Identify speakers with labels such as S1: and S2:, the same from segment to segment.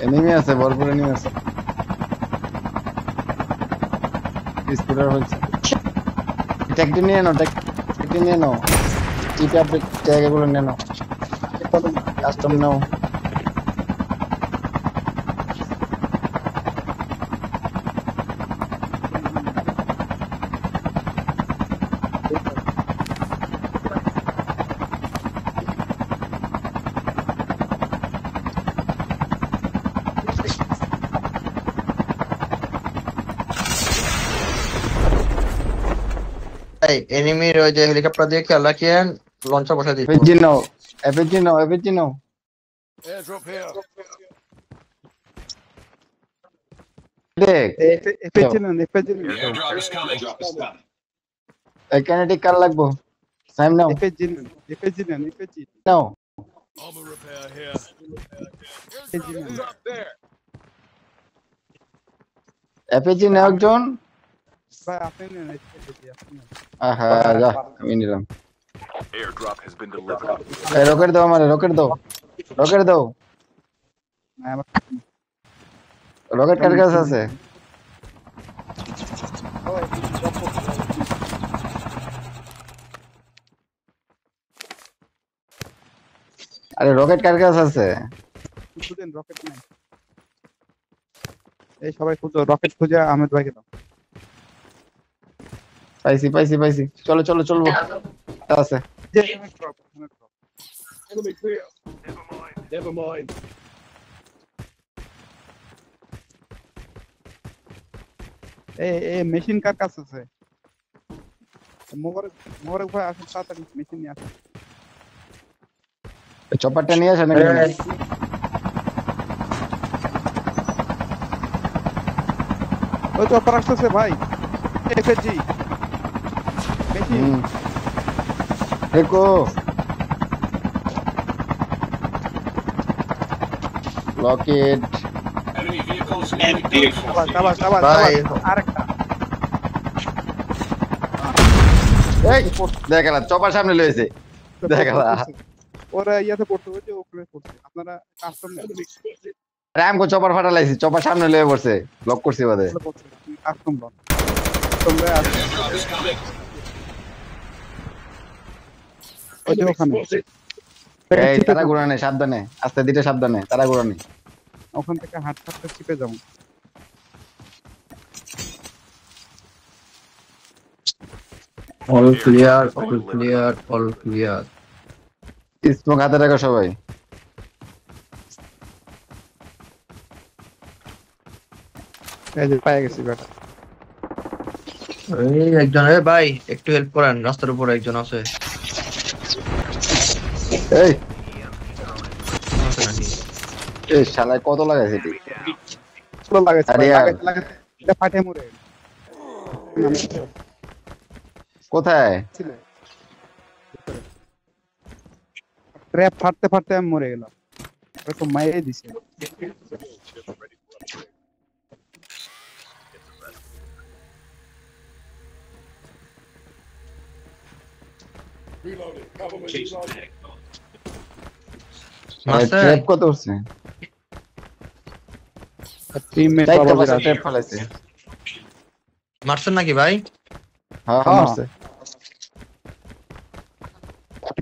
S1: Enemy আছে, ভরপুর enemy আছে। স্কুটার হচ্ছে। ট্যাগটি নিয়ে নাও, ট্যাগটি নিয়ে নাও। টিপে আপনি ট্যাগ এগুলো নিয়ে নাও। কাস্টম নাও।
S2: এনিমির ওই যে হেলিকপ্টার দিয়ে খেয়াল রাখিয়েন, লঞ্চার বসা দিই।
S1: এফএজি নাও, এফএজি নাও, এফএজি নাও।
S3: Airdrop here.
S1: দেখ
S4: এফএজি নেন, এফএজি নেন,
S3: Airdrop is coming.
S1: কাইনেটিক কার লাগবো? সাইম নাও,
S4: এফএজি নেন, এফএজি নেন, এফএজি
S1: নাও।
S3: Armor repair here.
S4: এফএজি নেন।
S3: Airdrop there.
S1: এফএজি নাও একজন।
S4: ভাই আপনি নেন, এফএজি আপনি নেন।
S1: আহা যা, আমি নিলাম।
S3: Airdrop has been delivered.
S1: এই রকেট দাও আমারে, রকেট দাও, রকেট দাও।
S4: না, আমার
S1: রকেট কার কাছে আছে? আরে রকেট কার কাছে আছে?
S4: খুঁজেন, রকেট নাই। এই সবাই খুঁজো, রকেট খুঁজে আহমেদ ভাইকে দাও।
S1: পাইছি পাইছি পাইছি, চলো চলো চলবো। আছে
S4: যে এখানে drop, এখানে drop।
S3: Enemy clear. Never mind. Never mind.
S4: এই মেশিন কার কাছে আছে? মোবারক ভাই আসেন, তাড়াতাড়ি মেশিন নিয়ে আসেন।
S1: চপারটা নিয়ে আসেন।
S4: ওই তো অপার আসতেছে ভাই, এফএজি মেশিন।
S1: দেখো rocket.
S3: Enemy vehicles nearly done for.
S4: সাবাস
S2: ভাই।
S4: আরেকটা।
S1: এই দেখালা চপার সামনে লয়েছে, দেখালা।
S4: ওরা ইয়াতে পড়তে, ওই যে ওখানে পড়ছে। আপনারা কাস্টম
S1: রাম কো চপার ফাটালাইছি, চপার সামনে লয়ে পড়ছে, ব্লক করছি বাদে।
S4: পড়ছে, আপনি কাস্টম লন। তোমরা আসো,
S3: Airdrop is coming.
S4: ওই যে ওখানে।
S1: এই তারা ঘুরানে সাবধানে, আস্তে দিতে সাবধানে, তারা ঘুরানে।
S4: ওখান থেকে হাঁটতে চিপে যাবো।
S2: All clear, all clear, all clear.
S1: Smoke হাতে রাখো সবাই।
S4: এই যে পেয়ে গেছি বেটা।
S2: এই একজন, এ ভাই একটু হেল্প করেন, রাস্তার উপর একজন আছে।
S1: এই
S2: আছে নাকি?
S1: এই শালায় কত লাগাইছে তুই?
S4: স্লো লাগাইছে,
S1: আরে আর।
S4: লাগাইছে, এটা ফাটে মরে
S1: কোথায়?
S4: ট্র্যাপ ফাটতে ফাটতে আমি মরে গেলাম। ওই তো মাইরে দিছে।
S3: Reloading. Cover me. Reloading.
S2: মারছে?
S1: ট্র্যাপ কত উঠছে?
S4: টিমমেট
S1: চাইতে
S4: বাবা
S1: পাশে
S4: বিরাট।
S1: ট্র্যাপ ফেলাইছে।
S2: মারছেন নাকি ভাই?
S1: হ্যাঁ
S4: হ্যাঁ।
S1: মারছে।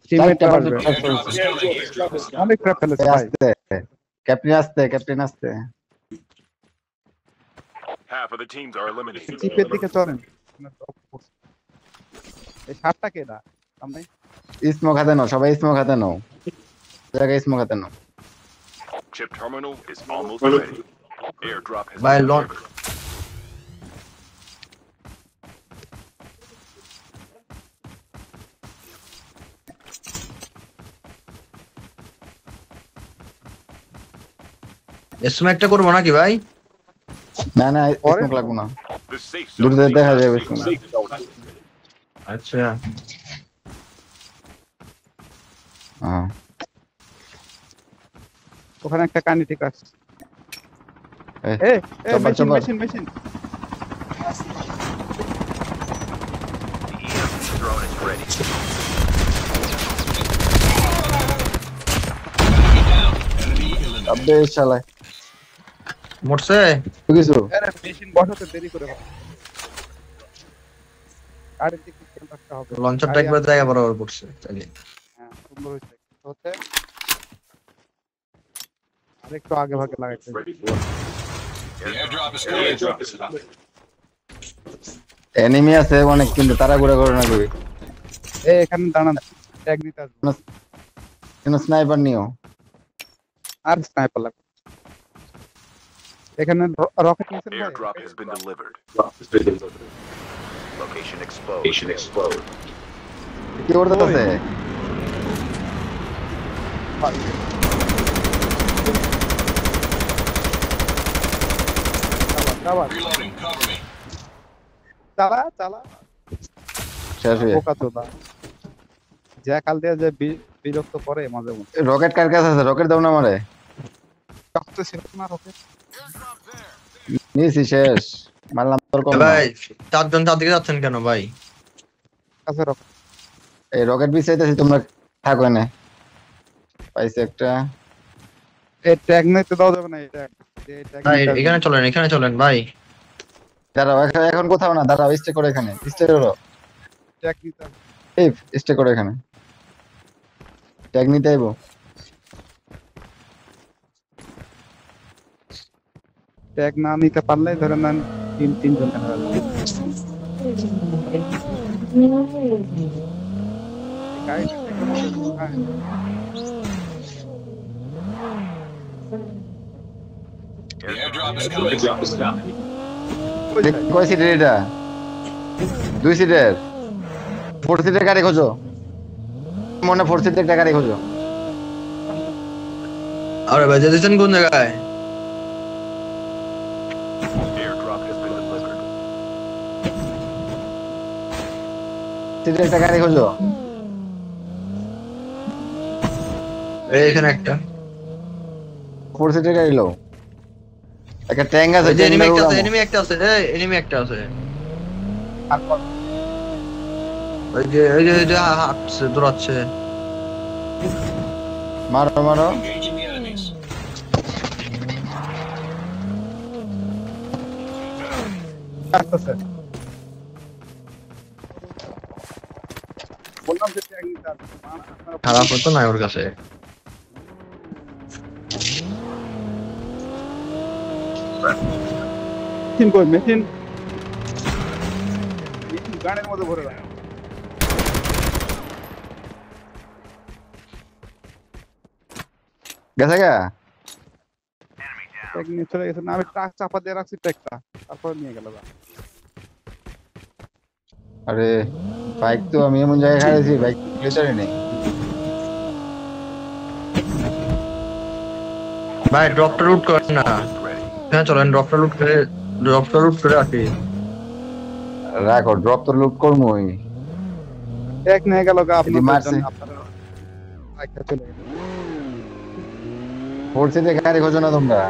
S4: টিমমেট
S1: চাইতে
S4: বাবা
S1: পাশে
S4: বিরাট।
S1: ট্র্যাপ ফেলাইছে।
S4: অনেক ট্র্যাপ ফেলেছে ভাই।
S1: আস্তে ক্যাপ্টেন, আস্তে ক্যাপ্টেন, আস্তে।
S3: Half of the teams are eliminated.
S4: চিপের দিকে চলেন। এই শার্টটা কেডা? সামনে
S1: স্মোক হাতে নাও, সবাই স্মোক হাতে নাও। জায়গায় স্মোক হাতে নাও।
S3: Chip terminal is almost ready. Airdrop has
S2: By
S3: been
S2: launch.
S3: delivered.
S2: স্ম্যাকটা করবো নাকি ভাই?
S1: না না স্মোক লাগবে না,
S3: The safe
S1: দূর
S3: zone
S1: থেকে
S3: is
S1: দেখা
S3: now
S1: যাবে
S3: safe
S1: স্মোক।
S3: zone.
S2: আচ্ছা,
S1: হ্যাঁ
S4: ওখানে একটা কানি ঠিক আছে।
S1: এই,
S4: এই
S1: chopper,
S4: machine
S1: chopper.
S4: Machine machine.
S3: Drone is ready.
S1: আবে শালায়
S2: মরছে
S1: কিছু
S4: আরে মেশিন বসাতে দেরি করে হবে। গাড়ির দিকে খেয়াল রাখতে হবে।
S2: লঞ্চারটা
S4: গাড়ি
S2: একবার জায়গা বরাবর পড়ছে তাইলে
S4: হ্যাঁ সুন্দর হয়েছে হচ্ছে আরেকটু আগে ভাগে লাগাইতে হবে।
S1: এনিমি আছে অনেক, কিন্তু তারা ঘুরে ঘুরে না কবি।
S4: এই এখানে দাঁড়ান, ট্যাগ নিতে আসবো।
S1: কিন্তু স্নাইপার নিও।
S4: আর স্নাইপার লাগবে। এখানে রকেট মিসাইল ভাই।
S3: Airdrop has been delivered. Location exposed.
S1: কি করতেছে?
S4: চালা চালা চালা
S1: শেষ হয়ে
S4: বোকা চোদা। যা কাল দিয়ে যে বিরক্ত করে মাঝে মধ্যে।
S1: রকেট কার কাছে আছে? রকেট দাও না আমারে।
S4: রক্ত ছিল না রকেট।
S1: নিছি শেষ। মারলাম তোর কম না।
S2: ভাই চারজন চারদিকে যাচ্ছেন কেন ভাই?
S4: কাছে রকেট।
S1: এই রকেট বিছাইতেছি, তোমরা থাকো এনে। পাইছে একটা।
S4: এই ট্যাগ নিতে দাও যাবে না, এই ট্যাগ। এই ট্যাগ
S2: ভাই
S4: নিতে
S2: এখানে চলেন ভাই।
S1: দাঁড়াও, এখন কোথাও না, দাঁড়াও, স্টে করো এখানে, স্টে করো।
S4: ট্যাগ নিতে হবে।
S1: এই স্টে করো এখানে, ট্যাগ নিতে আইবো।
S4: ট্যাগ না নিতে পারলে ধরে নেন তিনজন হয়ে যাবে। গাড়িটা থেকে মনে হয় ওই সাইড।
S1: কয় সিটের এটা? 2 সিটের। 4 সিটের গাড়ি খোঁজো, মনে 4 সিটের একটা গাড়ি খোঁজো।
S2: আরে ভাই যেতেছেন কোন জায়গায়?
S3: Airdrop has been delivered.
S1: সিটের একটা গাড়ি খোঁজো।
S2: এখানে একটা
S1: 4 সিটের গাড়ি লো। একটা ট্যাঙ্ক আছে,
S2: ওই যে এনিমি একটা আছে,
S1: ট্যাঙ্ক
S2: এনিমি একটা আছে।
S4: তারপর
S2: ওই যে হাঁটছে দৌড়াচ্ছে।
S1: মারো মারো।
S4: আসতেছে। বললাম যে ট্যাগ নিতে আসবো। আপনারা
S2: খারাপ হতো না ওর কাছে।
S4: মেশিন কই মেশিন গানের মধ্যে ভরে রাখ।
S1: গেছে গা?
S4: ট্যাগ নিয়ে চলে গেছে না, আমি ট্রাক চাপা দিয়ে রাখছি ট্যাগটা, তারপরে নিয়ে গেল।
S1: আরে বাইক তো আমি এমন জায়গায় খাইছি, বাইক ভেতরে নেই।
S2: ভাই ড্রপটা রুট করেন না।
S3: Ready.
S2: হ্যাঁ চলেন ড্রপটা রুট করে রাখি।
S1: রাখো, ড্রপ তো লুট করবো।
S4: ট্যাগ নিয়ে গেল গা
S1: এটি মারছে।
S4: আপনারা বাইকটা চলে গেল।
S1: 4 সিটের গাড়ি খোঁজো না তোমরা।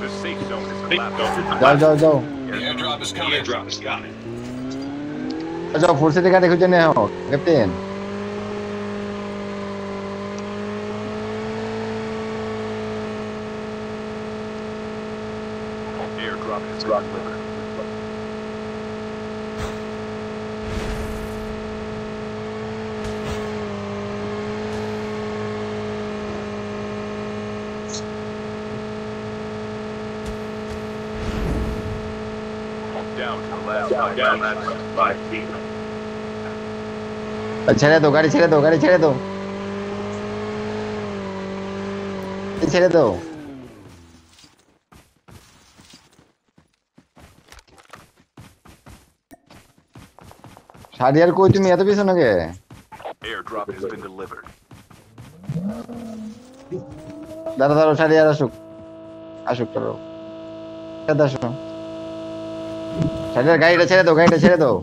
S3: The safe zone is collapsed.
S1: যাও যাও যাও
S3: Airdrop is coming.
S1: যাও, 4 সিটের গাড়ি খুঁজে নিয়ে হোক captain.
S3: Airdrop has been delivered. Down to the last 5 feet.
S1: ছেড়ে দাও গাড়ি, ছেড়ে দাও গাড়ি, ছেড়ে দাও, ছেড়ে দাও। শাড়ি আর কই, তুমি এত পিছনে কে?
S3: Airdrop has been delivered.
S1: দাঁড়া দাঁড়াও, শাড়ি আর আসুক, আসুক করো, আসো। শাড়ি আর গাড়িটা ছেড়ে দাও, গাড়িটা ছেড়ে দাও,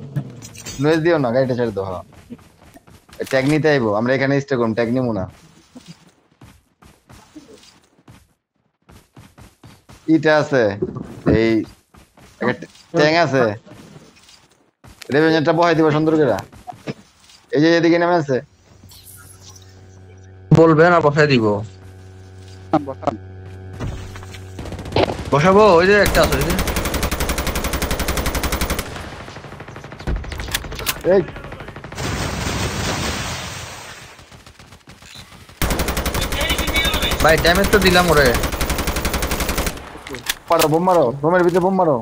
S1: নয়েজ দিও না, গাড়িটা ছেড়ে দাও। হ্যাঁ ট্যাগ নিতে আইবো, আমরা এখানে স্টে করব, ট্যাগ নিবো না। ইটা আছে, এই একটা ট্যাং আছে, রেভেঞ্জারটা বহাই দিব সুন্দর করে। এই যে এদিকে নেমে আছে,
S2: বলবেন আর বসাই দিব।
S4: বসান
S2: বসাবো ওই যে একটা আছে ওই যে
S1: এই
S2: ভাই ড্যামেজ তো দিলাম ওরে
S1: মারো বোম মারো বোমের ভিতরে বোম মারো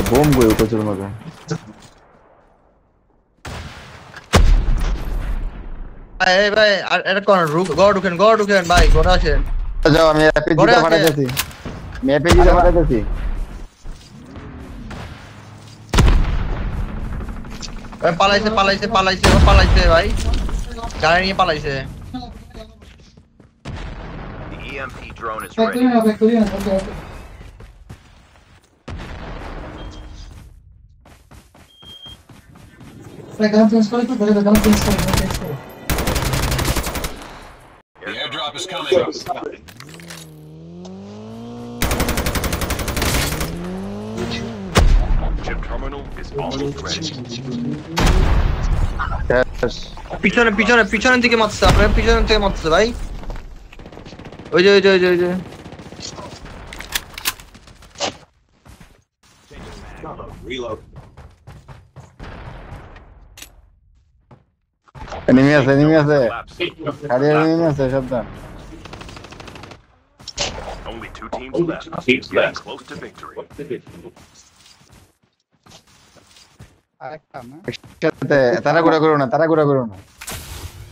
S1: বোম গই প্রচুর মজা
S2: এই ভাই আর এটা কোন গড় ঢুকেন ভাই গড় আছে
S1: যাও আমি এপিজি
S2: ঘরে
S1: তে
S2: আছে।
S1: ফাটাইতেছি আমি এপিজি তে ফাটাইতেছি
S2: পালাইছে ভাই গাড়ি নিয়ে পালাইছে
S3: The EMP drone is ready.
S5: The airdrop is coming.
S3: Chip terminal is almost ready.
S1: শেষ।
S2: পিছনের দিকে মারছে আপনার পিছনের থেকে মারছে ভাই ওই যে
S5: Reload.
S1: এনিমি আছে
S3: Collapse.
S1: খালি এনিমি আছে সাবধান
S3: Only 2 teams left. Getting close to victory.
S4: আরেকটা না
S1: একসাথে তাড়াহুড়া করো না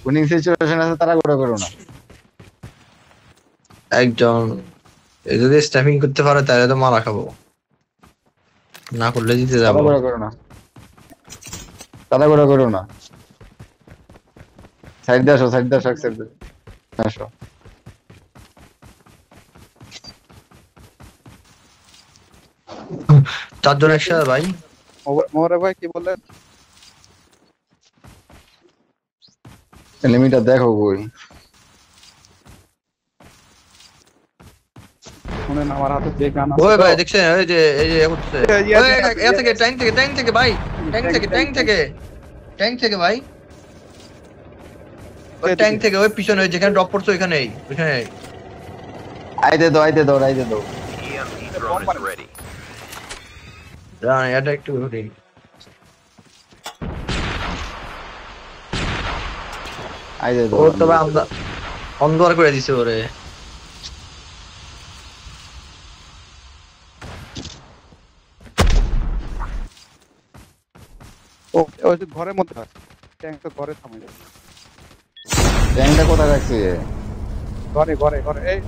S1: উইনিং সিচুয়েশন আছে তাড়াহুড়া করো না
S2: একজন যদি স্ট্যাপিং করতে পারে তাহলে তো মারা খাবো না করলে জিতে যাবো
S1: তাড়াহুড়া করো না সাইড দিয়ে আসো আসো
S2: চারজন একসাথে ভাই
S4: মোরে ভাই কি বললেন
S1: এনিমিটা দেখো কই
S4: শুনেন আমার হাতে যে গান
S2: ওই
S4: আছে
S2: ভাই দেখছেন এই যে করছে এ থেকে ট্যাঙ্ক থেকে ভাই ট্যাঙ্ক থেকে ভাই ওই ট্যাঙ্ক থেকে ওই পিছনে যেখানে ড্রপ করছে ওইখানেই
S1: আইতে দাও
S3: The EMP drone is ready.
S2: এটা একটু ঘুরি
S1: আইতে দাও
S2: ও তো ভাই অন্ধকার করে দিছে ওরে
S4: ওই যে ঘরের মধ্যে আছে ট্যাঙ্ক তো ঘরে থামে যায়
S1: ট্যাঙ্কটা কোথায় রাখছি
S4: ঘরে এই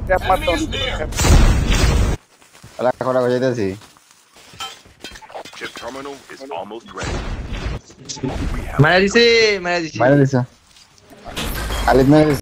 S4: ট্যাপ মারতে
S1: রাখো যাইতেছি
S3: Chip terminal is almost ready.
S2: মারা দিছে
S1: মাইরা দিছে আলিফ মাইরা দিছে